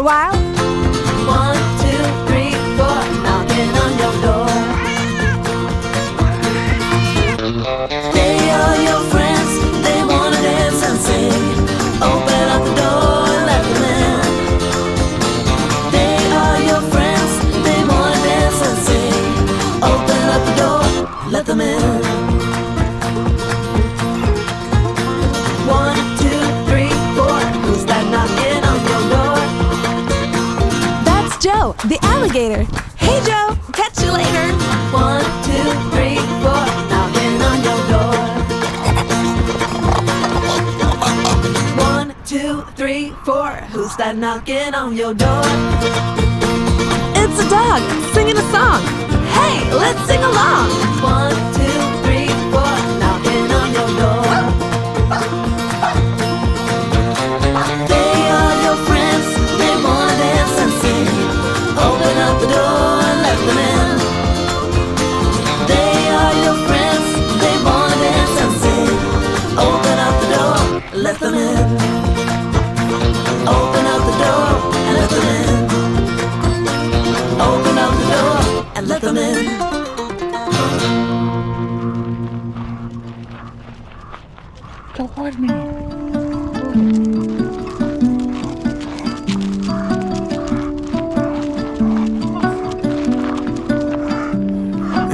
a while? 1, 2, 3, 4, knocking on your door. They are your friends, they wanna dance and sing. Open up the door and let them in. They are your friends, they wanna dance and sing. Open up the door, let them in. 1, 2, 3, 4, who's that knocking on your door? That's Joe, the alligator. Hey Joe, catch you later. 1, 2, 3, 4, knocking on your door. 1, 2, 3, 4, who's that knocking on your door? It's a dog singing a song. Hey, let's sing along. 1, 2, 3, 4, knocking on your door. They are your friends, they wanna dance and sing. Open up the door and let them in. They are your friends, they wanna dance and sing. Open up the door, let them in. Open up the door and let them in. Open up the door and let them in.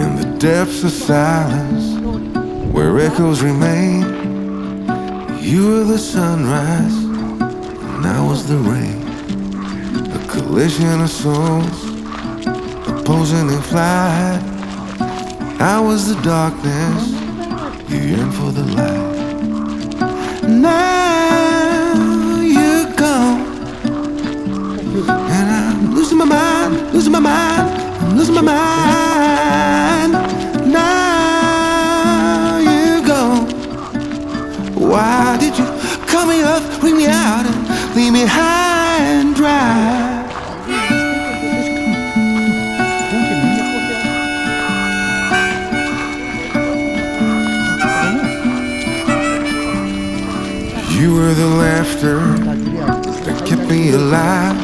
In the depths of silence, where echoes remain, you were the sunrise, and I was the rain. A collision of souls, opposing in flight. I was the darkness, you yearned for the light. Now you're gone, and I'm losing my mind, losing my mind, I'm losing my mind. Now you're gone. Why did you cut me up, bring me out, and leave me high and dry? You were the laughter that kept me alive.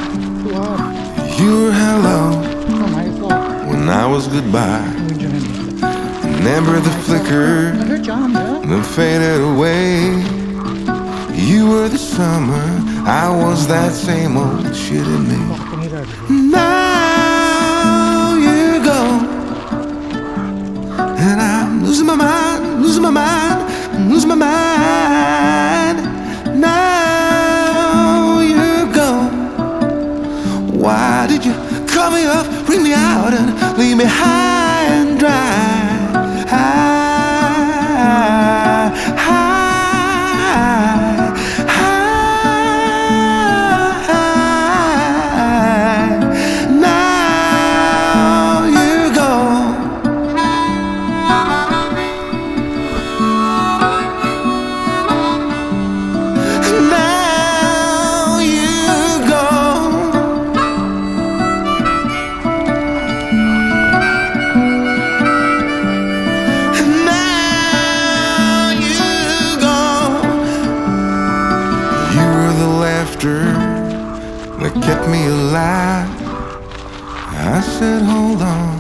You were hello when I was goodbye. Remember the flicker that faded away. You were the summer, I was that same old shit in me. Now you're gone, and I'm losing my mind, losing my mind, I'm losing my mind. Now you're gone. Why did you cut me up, bring me out, and leave me high and dry? High, high, high. Now you're gone. Now you're gone. Now you're gone. You were the laughter that kept me alive. I said hold on,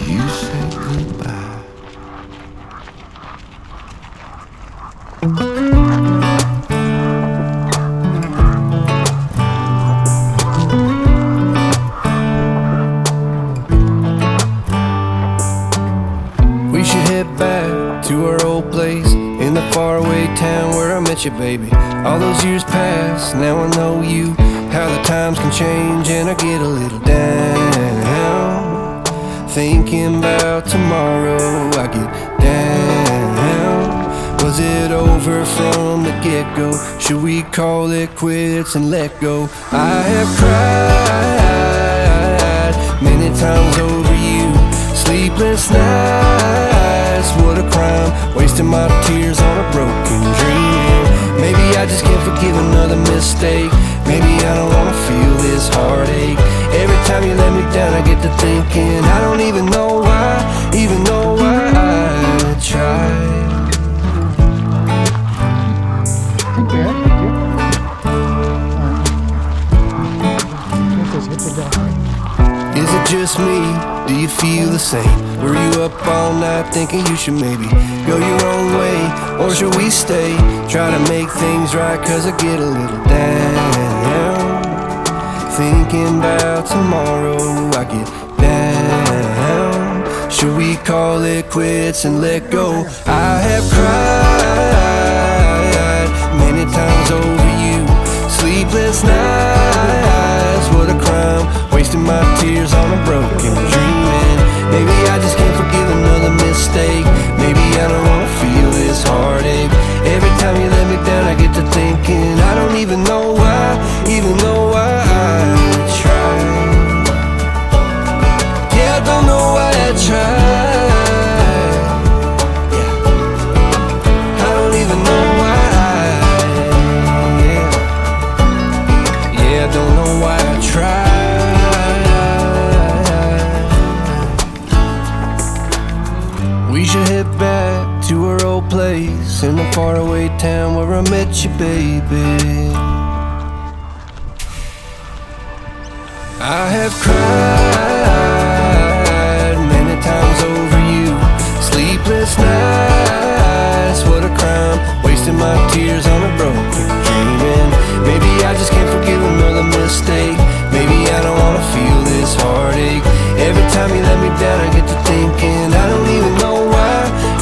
you said goodbye. We should head back to our old place in the faraway town where I met you, baby. All those years past, now I know you. How the times can change and I get a little down. Thinking about tomorrow, I get down. Was it over from the get-go? Should we call it quits and let go? I have cried many times over you. Sleepless nights, what a crime, wasting my tears on a broken dream. Maybe I just can't forgive another mistake. Maybe I don't wanna feel this heartache. Every time you let me down, I get to thinking I don't even know why I tried. just me? Do you feel the same? Were you up all night thinking you should maybe go your own way? Or should we stay? Try to make things right, cause I get a little down. Thinking about tomorrow, I get down. Should we call it quits and let go? I have cried many times over you. Sleepless nights, what a crime. Wasting my tears on a broken dream. And maybe I just can't forgive another mistake. Maybe I don't wanna feel this heartache. Every time you let me down, I get to thinking I don't even know why, even though I tried. Yeah, I don't know why I tried. Yeah, I don't even know why. Yeah, I don't know why I tried. We should head back to our old place in the faraway town where I met you, baby. I have cried many times over you. Sleepless nights, what a crime. Wasting my tears on a broken dream. And maybe I just can't forgive another mistake. Maybe I don't wanna feel this heartache. Every time you let me down, I get to thinking I don't even know why,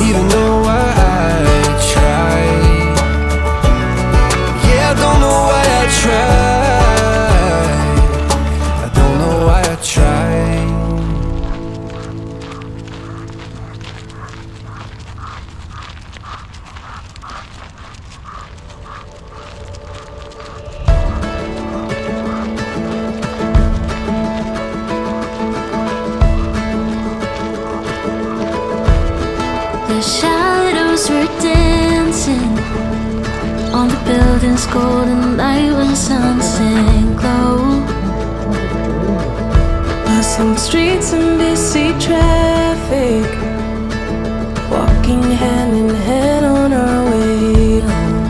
even though I tried. Yeah, I don't know why I tried. I don't know why I tried. The shadows were dancing on the building's golden light when sun sank low. Passing streets and busy traffic, walking hand in hand on our way home.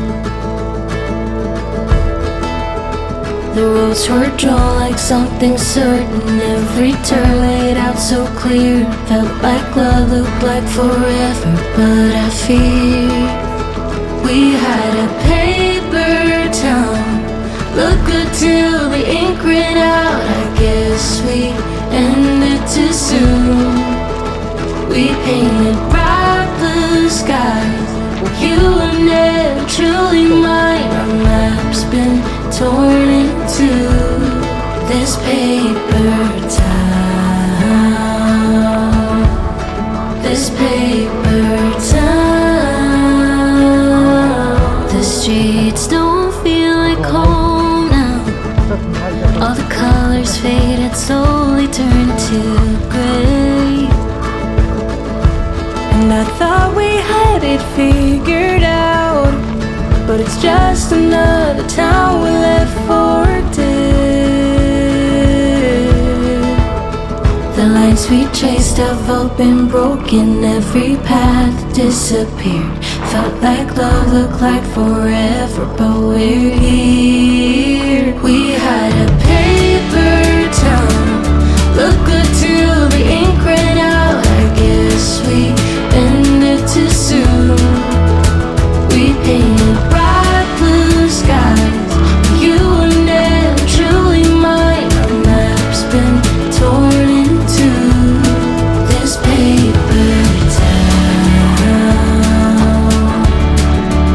The roads were drawn like something certain. Every turn laid out so clear. Felt like love, looked like forever, but I fear we had a paper town. Looked good till the ink ran out. I guess we ended too soon. We painted bright blue skies. You were never truly mine. Our map's been torn in two. This paper town, this paper town. The streets don't feel like home now. All the colors faded, slowly turned to gray. And I thought we had it figured out, but it's just another town we left for dead. The lines we chased have all been broken. Every path disappeared. Felt like love, looked like forever, but we're here. We had a paper town. Looked good till the ink ran out. I guess we ended too soon. We painted bright blue skies. You were never truly mine. Our map's been torn in two. This paper town,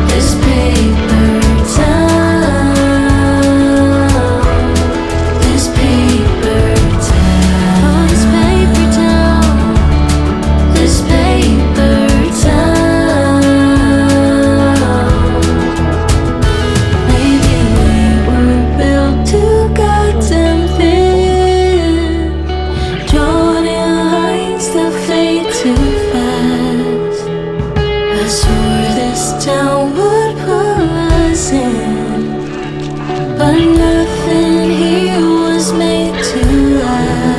this paper town, this paper town, this paper town, this paper town. Maybe we were built too goddamn thin, drawn in lines that fade too fast. I swore this town would pull us in, but nothing here was made to last.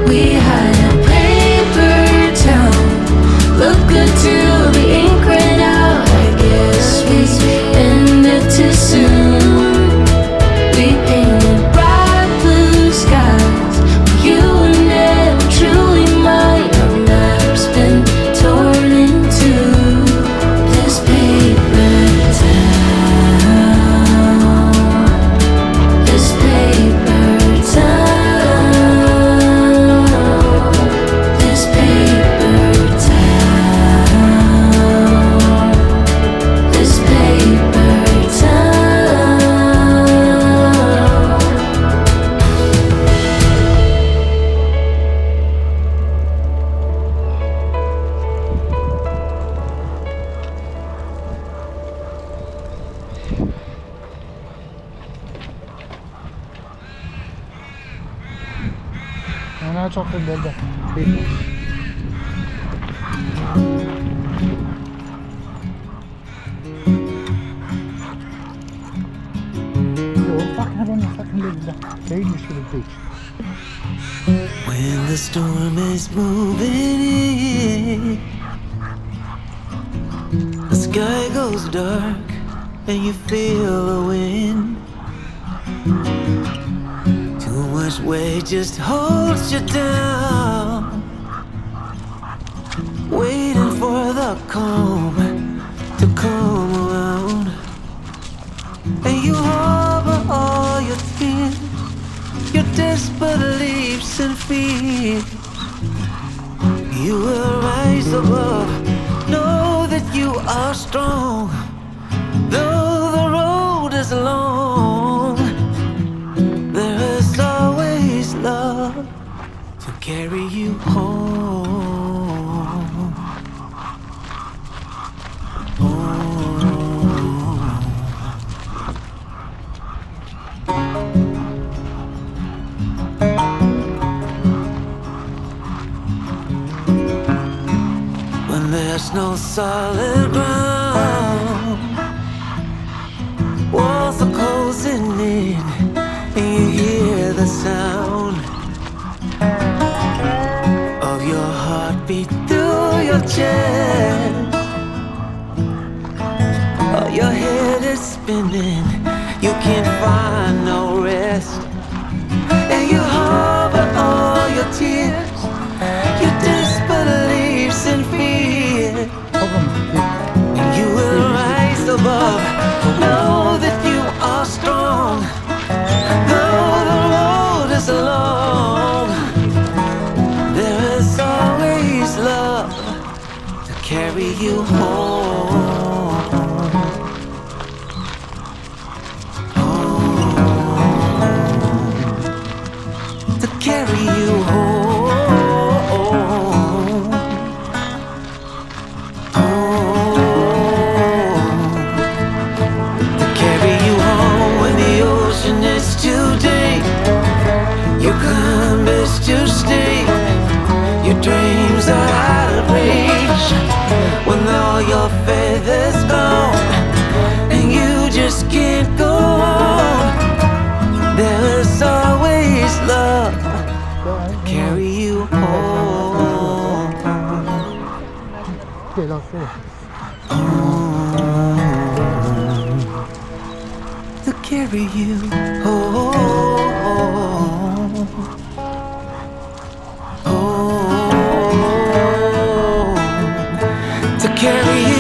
We had a paper town. Looked good till the ink ran out. I guess we ended too soon. We painted bright blue much often than the people. Yo, fucking have on your fucking legs. Dangerous for the beach. When the storm is moving in, the sky goes dark and you feel the wind. Too much weight just holds you down, waiting for the calm to come around. And you harbor all your fears, your desperate beliefs and fears. You will rise above, know that you are strong. Though the road is long, there is always love to carry you home. When there's no solid ground, walls are closing in, and you hear the sound of your heartbeat through your chest. Oh, your head is spinning, you can't find no rest. And you harbor all your tears, your desperate beliefs and fear. And you will rise above, know that you are strong. Though the road is long, there is always love to carry you home. To carry you home. To carry you home when the ocean is too deep. Your climb is too steep. Your dreams are out of reach. When all your faith is gone and you just can't go on, there is always love to carry you home. Yeah, like this. To carry you home. To carry you